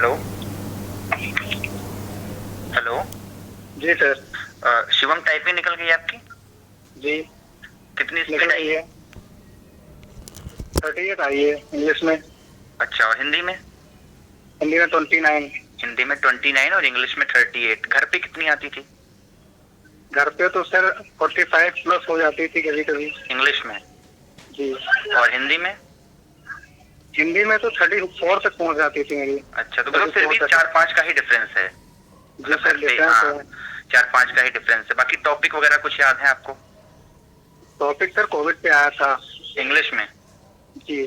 Hello. Hello. जी sir. Shivam, typing निकल गई आपकी? जी कितनी निकल स्पीड आई गई है? है। 38 आई है इंग्लिश में। अच्छा, और हिंदी में? हिंदी में 29। हिंदी में 29 और इंग्लिश में 38। घर पे कितनी आती थी? घर पे तो सर 45 प्लस हो जाती थी कभी कभी। इंग्लिश में? जी। और हिंदी में? हिंदी में तो 34 तक पहुंच जाती थी मेरी। अच्छा, तो मतलब फिर 34 भी तक। 4-5 का ही डिफरेंस है। जी मतलब सर, घर पे, डिफरेंस हाँ, है। 4-5 का ही डिफरेंस है। बाकी टॉपिक वगैरह कुछ याद है आपको? टॉपिक सर कोविड पे आया था। इंग्लिश में? जी।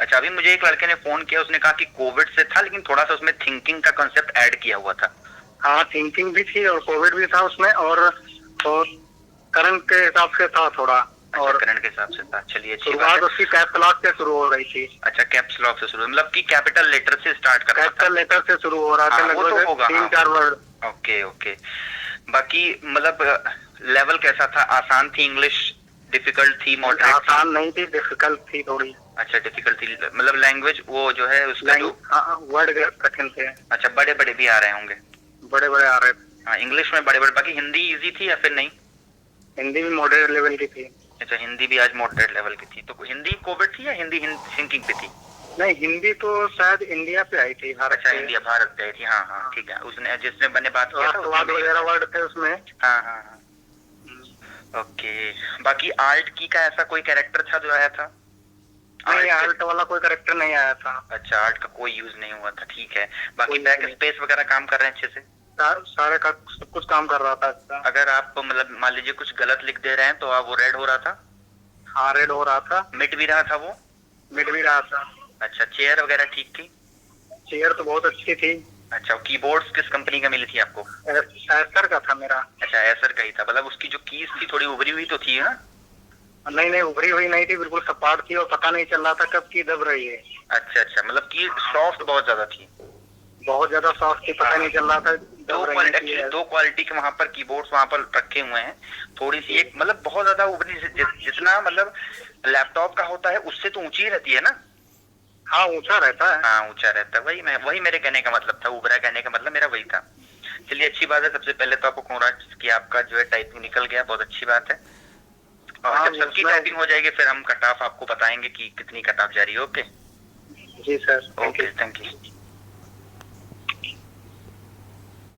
अच्छा, अभी मुझे एक लड़के ने फोन किया, उसने कहा कि कोविड से था, लेकिन थोड़ा सा उसमें थिंकिंग का कंसेप्ट ऐड किया हुआ था। हाँ, थिंकिंग भी थी और कोविड भी था उसमें, और तो करंट के हिसाब से था थोड़ा। अच्छा, और करंट के हिसाब से था। चलिए, अच्छी बात शुरुआत है। उसकी कैप्स लॉक से शुरू हो रही थी। अच्छा, कैप्स लॉक से शुरू, मतलब कि कैपिटल लेटर से स्टार्ट करना था। कैपिटल लेटर से शुरू हो रहा था, हाँ, वो तो लगभग होगा, हाँ। 3-4 वर्ड। Okay okay. बाकी मतलब लेवल कैसा था? आसान थी इंग्लिश? डिफिकल्ट थी? मॉडरेट थी? आसान नहीं थी, डिफिकल्ट थी थोड़ी। अच्छा, डिफिकल्ट थी, मतलब लैंग्वेज वो जो है उसका जो। हाँ, वर्ड कठिन थे। अच्छा, बड़े बड़े भी आ रहे होंगे? बड़े बड़े आ रहे थे। हाँ, इंग्लिश में बड़े बड़े। बाकी हिंदी इजी थी या फिर नहीं? हिंदी भी मॉडरेट लेवल की थी। अच्छा, हिंदी भी आज मॉडरेट लेवल की थी। तो हिंदी कोविड थी या हिंदी थिंकिंग पे थी? नहीं, हिंदी तो शायद इंडिया पे आई थी, भारत अच्छा, पे। इंडिया भारत पे आई थी। हाँ हाँ, ठीक है। उसने जिसने मैंने बात किया था उसने राष्ट्रवाद मुझे वगैरह बताया। वर्ड थे उसमें। हाँ हाँ हाँ। ओके। बाकी आर्ट की का ऐसा कोई कैरेक्टर था जो आया था? नहीं, आर्ट वाला कोई करेक्टर नहीं आया था। अच्छा, आर्ट का कोई यूज नहीं हुआ था, ठीक है। बाकी कोई बैक नहीं। स्पेस वगैरह काम कर रहे हैं अच्छे से? सारे का सब कुछ काम कर रहा था अच्छा। अगर आप मतलब मान लीजिए कुछ गलत लिख दे रहे हैं तो आप वो रेड हो रहा था? हाँ, रेड हो रहा था। मिट भी रहा था वो? मिट भी रहा था। अच्छा, चेयर वगैरह ठीक थी? चेयर तो बहुत अच्छी थी। अच्छा, कीबोर्ड्स किस कंपनी का मिली थी आपको? एसर का था मेरा। अच्छा, एसर का ही था। मतलब उसकी जो कीज थी थोड़ी उभरी हुई तो थी, हाँ? नहीं नहीं, उभरी हुई नहीं थी, बिल्कुल सपाट थी और पता नहीं चल रहा था कब की दब रही है। अच्छा अच्छा, मतलब की सॉफ्ट बहुत ज्यादा थी? बहुत ज्यादा सॉफ्ट थी, पता नहीं चल रहा था दो दब रही क्वालिटी, थी। एक्चुअली दो क्वालिटी के वहां पर कीबोर्ड्स वहां पर रखे हुए हैं। थोड़ी सी एक मतलब बहुत ज्यादा उभरी जितना मतलब लैपटॉप का होता है उससे तो ऊंची रहती है ना? हाँ, ऊंचा रहता है। हाँ, ऊंचा रहता है। वही मेरे कहने का मतलब था, उभरा कहने का मतलब मेरा वही था। चलिए, अच्छी बात है। सबसे पहले तो आपको कांग्रेट्स कि आपका जो है टाइपिंग निकल गया, बहुत अच्छी बात है। और हाँ, जब सबकी उसमें। टाइपिंग हो जाएगी फिर हम कट ऑफ आपको बताएंगे कि कितनी कट ऑफ जा रही है। ओके। जी sir, thank you. Okay, thank you.